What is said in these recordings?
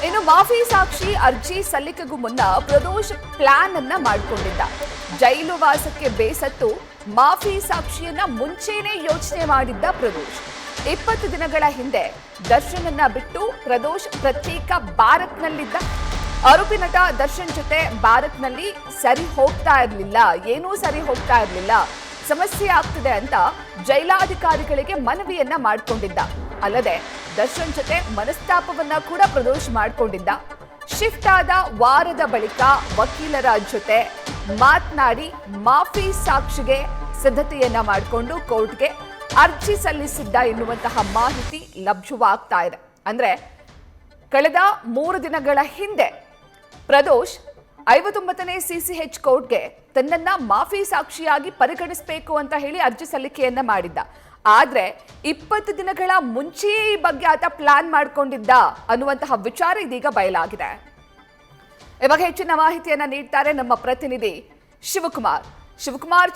ಇನ್ನು ಮಾಫಿ ಸಾಕ್ಷಿ ಅರ್ಜಿ ಸಲ್ಲಿಕೆಗೂ ಮುನ್ನ ಪ್ರದೋಷ್ ಪ್ಲಾನ್ ಅನ್ನ ಮಾಡಿಕೊಂಡಿದ್ದ. ಜೈಲು ವಾಸಕ್ಕೆ ಬೇಸತ್ತು ಮಾಫಿ ಸಾಕ್ಷಿಯನ್ನ ಮುಂಚೆನೇ ಯೋಚನೆ ಮಾಡಿದ್ದ ಪ್ರದೋಷ್. 20 ದಿನಗಳ ಹಿಂದೆ ದರ್ಶನ್ ಬಿಟ್ಟು ಪ್ರದೋಷ್ ಪ್ರತ್ಯೇಕ ಬ್ಯಾರಕ್ನಲ್ಲಿದ್ದ. ಆರೋಪಿ ನಟ ದರ್ಶನ್ ಜೊತೆ ಬ್ಯಾರಕ್ನಲ್ಲಿ ಸರಿ ಹೋಗ್ತಾ ಇರಲಿಲ್ಲ, ಸಮಸ್ಯೆ ಆಗ್ತಿದೆ ಅಂತ ಜೈಲಾಧಿಕಾರಿಗಳಿಗೆ ಮನವಿಯನ್ನ ಮಾಡಿಕೊಂಡಿದ್ದ. ಅಲ್ಲದೆ ದರ್ಶನ್ ಜೊತೆ ಮನಸ್ತಾಪವನ್ನ ಕೂಡ ಪ್ರದೋಷ್ ಮಾಡಿಕೊಂಡಿದ್ದ. ಶಿಫ್ಟ್ ಆದ ವಾರದ ಬಳಿಕ ವಕೀಲರ ಜೊತೆ ಮಾತನಾಡಿ ಮಾಫಿ ಸಾಕ್ಷಿಗೆ ಸಿದ್ಧತೆಯನ್ನ ಮಾಡಿಕೊಂಡು ಕೋರ್ಟ್ಗೆ ಅರ್ಜಿ ಸಲ್ಲಿಸಿದ್ದ ಎನ್ನುವಂತಹ ಮಾಹಿತಿ ಲಭ್ಯವಾಗ್ತಾ ಇದೆ. ಅಂದ್ರೆ ಕಳೆದ 3 ದಿನಗಳ ಹಿಂದೆ ಪ್ರದೋಷ್ 59ನೇ CCH ಕೋರ್ಟ್ಗೆ ತನ್ನನ್ನ ಮಾಫಿ ಸಾಕ್ಷಿಯಾಗಿ ಪರಿಗಣಿಸಬೇಕು ಅಂತ ಹೇಳಿ ಅರ್ಜಿ ಸಲ್ಲಿಕೆಯನ್ನ ಮಾಡಿದ್ದ. ಆದ್ರೆ 20 ದಿನಗಳ ಮುಂಚೆಯೇ ಈ ಬಗ್ಗೆ ಆತ ಪ್ಲಾನ್ ಮಾಡಿಕೊಂಡಿದ್ದ ಅನ್ನುವಂತಹ ವಿಚಾರ ಇದೀಗ ಬಯಲಾಗಿದೆ. ಈ ಬಗ್ಗೆ ಹೆಚ್ಚಿನ ಮಾಹಿತಿಯನ್ನ ನೀಡ್ತಾರೆ ನಮ್ಮ ಪ್ರತಿನಿಧಿ ಶಿವಕುಮಾರ್.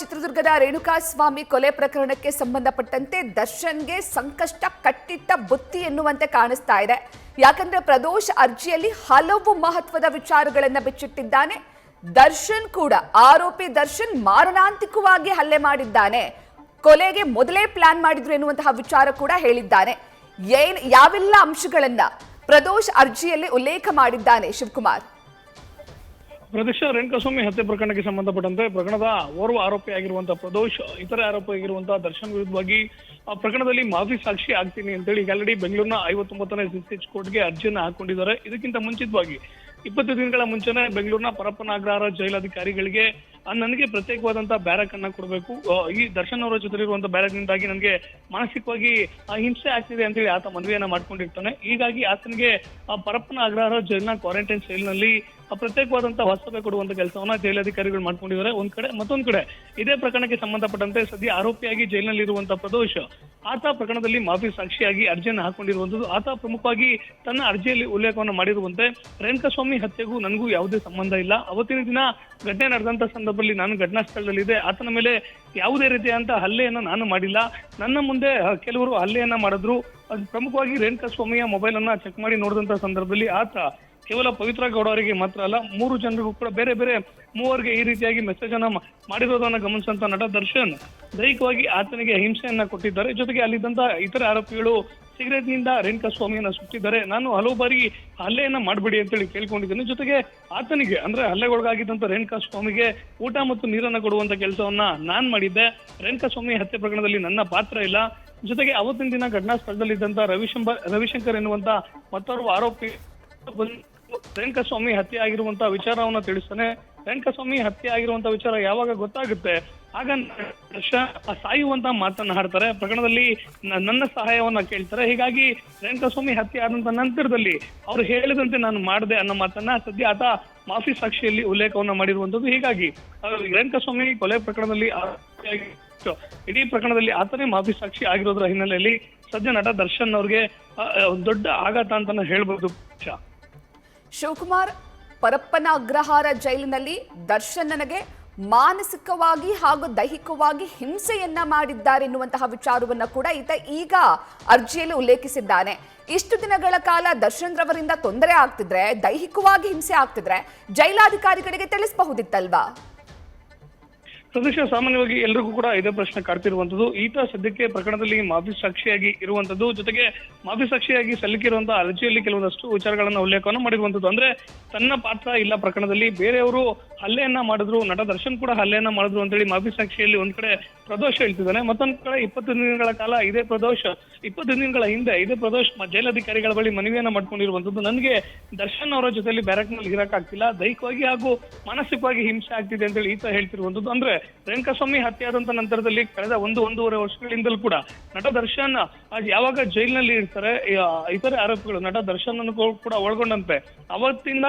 ಚಿತ್ರದುರ್ಗದ ರೇಣುಕಾಸ್ವಾಮಿ ಕೊಲೆ ಪ್ರಕರಣಕ್ಕೆ ಸಂಬಂಧಪಟ್ಟಂತೆ ದರ್ಶನ್ಗೆ ಸಂಕಷ್ಟ ಕಟ್ಟಿಟ್ಟ ಬುತ್ತಿ ಎನ್ನುವಂತೆ ಕಾಣಿಸ್ತಾ ಇದೆ. ಯಾಕಂದ್ರೆ ಪ್ರದೋಷ್ ಅರ್ಜಿಯಲ್ಲಿ ಹಲವು ಮಹತ್ವದ ವಿಚಾರಗಳನ್ನ ಬಿಚ್ಚಿಟ್ಟಿದ್ದಾನೆ. ದರ್ಶನ್ ಕೂಡ ಆರೋಪಿ ದರ್ಶನ್ ಮಾರಣಾಂತಿಕವಾಗಿ ಹಲ್ಲೆ ಮಾಡಿದ್ದಾನೆ, ಕೊಲೆಗೆ ಮೊದಲೇ ಪ್ಲಾನ್ ಮಾಡಿದ್ರು ಎನ್ನುವಂತಹ ವಿಚಾರ ಕೂಡ ಹೇಳಿದ್ದಾನೆ. ಯಾವೆಲ್ಲ ಅಂಶಗಳನ್ನ ಪ್ರದೋಷ್ ಅರ್ಜಿಯಲ್ಲಿ ಉಲ್ಲೇಖ ಮಾಡಿದ್ದಾನೆ ಶಿವಕುಮಾರ್? ಪ್ರದೀಕ್ಷಾ, ರೇಣುಕಾಸ್ವಾಮಿ ಹತ್ಯೆ ಪ್ರಕರಣಕ್ಕೆ ಸಂಬಂಧಪಟ್ಟಂತೆ ಪ್ರಕರಣದ ಓರ್ವ ಆರೋಪಿಯಾಗಿರುವಂತಹ ಪ್ರದೋಷ್ ಇತರೆ ಆರೋಪಿಯಾಗಿರುವಂತಹ ದರ್ಶನ್ ವಿರುದ್ಧವಾಗಿ ಪ್ರಕರಣದಲ್ಲಿ ಮಾಫಿ ಸಾಕ್ಷಿ ಆಗ್ತೀನಿ ಅಂತೇಳಿ ಈಗ ಆಲ್ರೆಡಿ ಬೆಂಗಳೂರಿನ 59ನೇ CCH ಕೋರ್ಟ್ಗೆ ಅರ್ಜಿಯನ್ನು ಹಾಕೊಂಡಿದ್ದಾರೆ. ಇದಕ್ಕಿಂತ ಮುಂಚಿತವಾಗಿ 20 ದಿನಗಳ ಮುಂಚೆನೆ ಬೆಂಗಳೂರಿನ ಪರಪ್ಪನ ಅಗ್ರಹಾರ ಜೈಲಾಧಿಕಾರಿಗಳಿಗೆ ನನಗೆ ಪ್ರತ್ಯೇಕವಾದಂತಹ ಬ್ಯಾರಕ್ ಅನ್ನ ಕೊಡಬೇಕು, ಈ ದರ್ಶನ್ ಅವರ ಜೊತೆ ಇರುವಂತಹ ಬ್ಯಾರಕ್ ನಿಂದಾಗಿ ನನಗೆ ಮಾನಸಿಕವಾಗಿ ಹಿಂಸೆ ಆಗ್ತಿದೆ ಅಂತೇಳಿ ಆತ ಮನವಿಯನ್ನ ಮಾಡ್ಕೊಂಡಿರ್ತಾನೆ. ಹೀಗಾಗಿ ಆತನಿಗೆ ಪರಪ್ಪನ ಅಗ್ರಹಾರ ಜೈಲಿನ ಕ್ವಾರಂಟೈನ್ ಸೆಲ್ನಲ್ಲಿ ಪ್ರತ್ಯೇಕವಾದಂತಹ ವಸತಿ ಕೊಡುವಂತ ಕೆಲಸವನ್ನ ಜೈಲಾಧಿಕಾರಿಗಳು ಮಾಡ್ಕೊಂಡಿದ್ದಾರೆ ಒಂದ್ ಕಡೆ. ಮತ್ತೊಂದ್ ಕಡೆ ಇದೇ ಪ್ರಕರಣಕ್ಕೆ ಸಂಬಂಧಪಟ್ಟಂತೆ ಸದ್ಯ ಆರೋಪಿಯಾಗಿ ಜೈಲಿನಲ್ಲಿ ಇರುವಂತಹ ಪ್ರದೋಷ್ ಆತ ಪ್ರಕರಣದಲ್ಲಿ ಮಾಫಿ ಸಾಕ್ಷಿಯಾಗಿ ಅರ್ಜಿಯನ್ನು ಹಾಕೊಂಡಿರುವಂತದ್ದು. ಆತ ಪ್ರಮುಖವಾಗಿ ತನ್ನ ಅರ್ಜಿಯಲ್ಲಿ ಉಲ್ಲೇಖವನ್ನು ಮಾಡಿರುವಂತೆ ರೇಣುಕಾಸ್ವಾಮಿ ಹತ್ಯೆಗೂ ನನಗೂ ಯಾವುದೇ ಸಂಬಂಧ ಇಲ್ಲ, ಅವತ್ತಿನ ದಿನ ಘಟನೆ ನಡೆದಂತ ಸಂದರ್ಭದಲ್ಲಿ ನಾನು ಘಟನಾ ಸ್ಥಳದಲ್ಲಿದ್ದೆ, ಆತನ ಮೇಲೆ ಯಾವುದೇ ರೀತಿಯಾದಂತ ಹಲ್ಲೆಯನ್ನ ನಾನು ಮಾಡಿಲ್ಲ, ನನ್ನ ಮುಂದೆ ಕೆಲವರು ಹಲ್ಲೆಯನ್ನ ಮಾಡಿದ್ರು. ಪ್ರಮುಖವಾಗಿ ರೇಣುಕಾಸ್ವಾಮಿಯ ಮೊಬೈಲ್ ಅನ್ನ ಚೆಕ್ ಮಾಡಿ ನೋಡಿದಂತ ಸಂದರ್ಭದಲ್ಲಿ ಆತ ಕೇವಲ ಪವಿತ್ರ ಗೌಡ ಅವರಿಗೆ ಮಾತ್ರ ಅಲ್ಲ 3 ಜನರಿಗೂ ಕೂಡ ಬೇರೆ ಬೇರೆ 3 ಈ ರೀತಿಯಾಗಿ ಮೆಸೇಜ್ ಅನ್ನ ಮಾಡಿರೋದನ್ನ ಗಮನಿಸಿದಂತ ನಟ ದರ್ಶನ್ ದೈಹಿಕವಾಗಿ ಆತನಿಗೆ ಹಿಂಸೆಯನ್ನ ಕೊಟ್ಟಿದ್ದಾರೆ. ಜೊತೆಗೆ ಅಲ್ಲಿದ್ದಂತ ಇತರ ಆರೋಪಿಗಳು ಸಿಗರೇಟ್ ನಿಂದ ರೇಣುಕಾಸ್ವಾಮಿಯನ್ನ ಸುಟ್ಟಿದ್ದಾರೆ, ನಾನು ಹಲವು ಬಾರಿ ಹಲ್ಲೆಯನ್ನ ಮಾಡಬೇಡಿ ಅಂತೇಳಿ ಕೇಳ್ಕೊಂಡಿದ್ದೇನೆ. ಜೊತೆಗೆ ಆತನಿಗೆ ಅಂದ್ರೆ ಹಲ್ಲೆಗೊಳಗಾಗಿದ್ದಂತ ರೇಣುಕಾಸ್ವಾಮಿಗೆ ಊಟ ಮತ್ತು ನೀರನ್ನ ಕೊಡುವಂತ ಕೆಲಸವನ್ನ ನಾನ್ ಮಾಡಿದ್ದೆ. ರೇಣುಕಾಸ್ವಾಮಿ ಹತ್ಯೆ ಪ್ರಕರಣದಲ್ಲಿ ನನ್ನ ಪಾತ್ರ ಇಲ್ಲ. ಜೊತೆಗೆ ಅವತ್ತಿನ ದಿನ ಘಟನಾ ಸ್ಥಳದಲ್ಲಿದ್ದಂತ ರವಿಶಂಕರ್ ಎನ್ನುವಂತ ಮತ್ತೋರ್ವ ಆರೋಪಿ ರೇಣುಕಾಸ್ವಾಮಿ ಹತ್ಯೆ ಆಗಿರುವಂತಹ ವಿಚಾರವನ್ನ ತಿಳಿಸ್ತಾನೆ. ರೇಣುಕಾಸ್ವಾಮಿ ಹತ್ಯೆ ಆಗಿರುವಂತಹ ವಿಚಾರ ಯಾವಾಗ ಗೊತ್ತಾಗುತ್ತೆ ಆಗ ಸಾಯುವಂತ ಮಾತನ್ನ ಹಾಡ್ತಾರೆ, ಪ್ರಕರಣದಲ್ಲಿ ನನ್ನ ಸಹಾಯವನ್ನ ಕೇಳ್ತಾರೆ. ಹೀಗಾಗಿ ರೇಣುಕಾಸ್ವಾಮಿ ಹತ್ಯೆ ಆದಂತ ನಂತರದಲ್ಲಿ ಅವ್ರು ಹೇಳಿದಂತೆ ನಾನು ಮಾಡಿದೆ ಅನ್ನೋ ಮಾತನ್ನ ಸದ್ಯ ಆತ ಮಾಫಿ ಸಾಕ್ಷಿಯಲ್ಲಿ ಉಲ್ಲೇಖವನ್ನ ಮಾಡಿರುವಂತದ್ದು. ಹೀಗಾಗಿ ರೇಣುಕಾಸ್ವಾಮಿ ಕೊಲೆ ಪ್ರಕರಣದಲ್ಲಿ ಇಡೀ ಪ್ರಕರಣದಲ್ಲಿ ಆತನೇ ಮಾಫಿ ಸಾಕ್ಷಿ ಆಗಿರೋದ್ರ ಹಿನ್ನೆಲೆಯಲ್ಲಿ ಸದ್ಯ ನಟ ದರ್ಶನ್ ಅವ್ರಿಗೆ ದೊಡ್ಡ ಆಘಾತ ಅಂತಾನೆ ಹೇಳ್ಬೋದು. ಶಿವಕುಮಾರ್, ಪರಪ್ಪನ ಅಗ್ರಹಾರ ಜೈಲಿನಲ್ಲಿ ದರ್ಶನ್ ನನಗೆ ಮಾನಸಿಕವಾಗಿ ಹಾಗೂ ದೈಹಿಕವಾಗಿ ಹಿಂಸೆಯನ್ನ ಮಾಡಿದ್ದಾರೆ ಎನ್ನುವಂತಹ ವಿಚಾರವನ್ನ ಕೂಡ ಈಗ ಅರ್ಜಿಯಲ್ಲಿ ಉಲ್ಲೇಖಿಸಿದ್ದಾನೆ. ಇಷ್ಟು ದಿನಗಳ ಕಾಲ ದರ್ಶನ್ ರವರಿಂದ ತೊಂದರೆ ಆಗ್ತಿದ್ರೆ, ದೈಹಿಕವಾಗಿ ಹಿಂಸೆ ಆಗ್ತಿದ್ರೆ ಜೈಲಾಧಿಕಾರಿಗಳಿಗೆ ತಿಳಿಸಬಹುದಿತ್ತಲ್ವಾ? ಸದಸ್ಯ ಸಾಮಾನ್ಯವಾಗಿ ಎಲ್ರಿಗೂ ಕೂಡ ಇದೇ ಪ್ರಶ್ನೆ ಕಾಡ್ತಿರುವಂತದ್ದು. ಈತ ಸದ್ಯಕ್ಕೆ ಪ್ರಕರಣದಲ್ಲಿ ಮಾಫಿ ಸಾಕ್ಷಿಯಾಗಿ ಇರುವಂತದ್ದು, ಜೊತೆಗೆ ಮಾಫಿ ಸಾಕ್ಷಿಯಾಗಿ ಸಲ್ಲಿಸಿರುವಂತಹ ಅರ್ಜಿಯಲ್ಲಿ ಕೆಲವೊಂದಷ್ಟು ವಿಚಾರಗಳನ್ನ ಉಲ್ಲೇಖವನ್ನು ಮಾಡಿರುವಂತದ್ದು. ಅಂದ್ರೆ ತನ್ನ ಪಾತ್ರ ಇಲ್ಲ ಪ್ರಕರಣದಲ್ಲಿ, ಬೇರೆಯವರು ಹಲ್ಲೆಯನ್ನ ಮಾಡಿದ್ರು, ನಟ ದರ್ಶನ್ ಕೂಡ ಹಲ್ಲೆಯನ್ನ ಮಾಡಿದ್ರು ಅಂತೇಳಿ ಮಾಫಿ ಸಾಕ್ಷಿಯಲ್ಲಿ ಒಂದ್ ಕಡೆ ಪ್ರದೋಷ್ ಹೇಳ್ತಿದ್ದಾನೆ. ಮತ್ತೊಂದ್ ಕಡೆ 20 ದಿನಗಳ ಕಾಲ ಇದೇ ಪ್ರದೋಷ್ 20 ದಿನಗಳ ಹಿಂದೆ ಇದೇ ಪ್ರದೋಷ್ ಜೈಲಾಧಿಕಾರಿಗಳ ಬಳಿ ಮನವಿಯನ್ನ ಮಾಡ್ಕೊಂಡಿರುವಂತದ್ದು. ನನಗೆ ದರ್ಶನ್ ಅವರ ಜೊತೆಲಿ ಬ್ಯಾರಕ್ ನಲ್ಲಿ ಇರಕ್ಕಾಗ್ತಿಲ್ಲ, ದೈಹಿಕವಾಗಿ ಹಾಗೂ ಮಾನಸಿಕವಾಗಿ ಹಿಂಸೆ ಆಗ್ತಿದೆ ಅಂತೇಳಿ ಈತ ಹೇಳ್ತಿರುವಂತದ್ದು. ಅಂದ್ರೆ ರೇಣುಕಾಸ್ವಾಮಿ ಹತ್ಯೆ ಆದಂತ ನಂತರದಲ್ಲಿ ಕಳೆದ 1-1.5 ವರ್ಷಗಳಿಂದಲೂ ಕೂಡ ನಟ ದರ್ಶನ್ ಯಾವಾಗ ಜೈಲಿನಲ್ಲಿ ಇರ್ತಾರೆ, ಇತರೆ ಆರೋಪಿಗಳು ನಟ ದರ್ಶನ್ ಅನ್ನು ಕೂಡ ಒಳಗೊಂಡಂತೆ ಅವತ್ತಿಂದ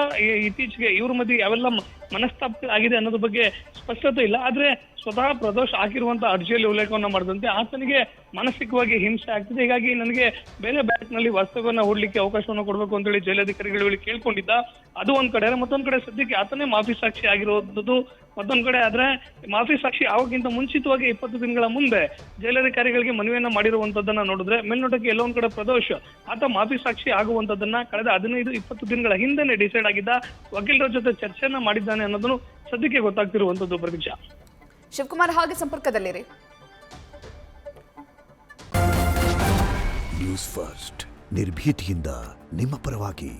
ಇತ್ತೀಚೆಗೆ ಇವ್ರ ಮಧ್ಯೆ ಯಾವೆಲ್ಲ ಮನಸ್ತಾಪ ಆಗಿದೆ ಅನ್ನೋದ್ರ ಬಗ್ಗೆ ಸ್ಪಷ್ಟತೆ ಇಲ್ಲ. ಆದ್ರೆ ಸ್ವತಃ ಪ್ರದೋಷ್ ಹಾಕಿರುವಂತಹ ಅರ್ಜಿಯಲ್ಲಿ ಉಲ್ಲೇಖವನ್ನ ಮಾಡಿದಂತೆ ಆತನಿಗೆ ಮಾನಸಿಕವಾಗಿ ಹಿಂಸೆ ಆಗ್ತಿದೆ, ಹೀಗಾಗಿ ನನಗೆ ಬೇರೆ ಬ್ಯಾಂಕ್ನಲ್ಲಿ ವಾಸ್ತವನ್ನ ಹೂಡ್ಲಿಕ್ಕೆ ಅವಕಾಶವನ್ನು ಕೊಡಬೇಕು ಅಂತೇಳಿ ಜೈಲಧಿಕಾರಿಗಳು ಕೇಳ್ಕೊಂಡಿದ್ದ. ಅದು ಒಂದ್ ಕಡೆ, ಮತ್ತೊಂದ್ ಕಡೆ ಸದ್ಯಕ್ಕೆ ಆತನೇ ಮಾಫಿ ಸಾಕ್ಷಿ ಆಗಿರೋದು ಮತ್ತೊಂದ್ ಕಡೆ. ಆದ್ರೆ ಮಾಫಿ ಸಾಕ್ಷಿ ಆಗೋಕ್ಕಿಂತ ಮುಂಚಿತವಾಗಿ 20 ದಿನಗಳ ಮುಂದೆ ಜೈಲಧಿಕಾರಿಗಳಿಗೆ ಮನವಿಯನ್ನ ಮಾಡಿರುವಂತದ್ದನ್ನ ನೋಡಿದ್ರೆ ಮೇಲ್ನೋಟಕ್ಕೆ ಎಲ್ಲೋ ಒಂದ್ ಕಡೆ ಪ್ರದೋಷ್ ಆತ ಮಾಫಿ ಸಾಕ್ಷಿ ಆಗುವಂತದ್ದನ್ನ ಕಳೆದ 15-20 ದಿನಗಳ ಹಿಂದೆನೆ ಡಿಸೈಡ್ ಆಗಿದ್ದ, ವಕೀಲರ ಜೊತೆ ಚರ್ಚೆಯನ್ನ ಮಾಡಿದ್ದಾನೆ ಅನ್ನೋದನ್ನು ಸದ್ಯಕ್ಕೆ ಗೊತ್ತಾಗ್ತಿರುವಂತದ್ದು. ಪ್ರತೀಕ್ಷಾ. ಶಿವಕುಮಾರ್ ಹಾಗೆ ಸಂಪರ್ಕದಲ್ಲಿರಿ. ನ್ಯೂಸ್ ಫಸ್ಟ್ ನಿರ್ಭೀತಿಯಿಂದ ನಿಮ್ಮ ಪರವಾಗಿ.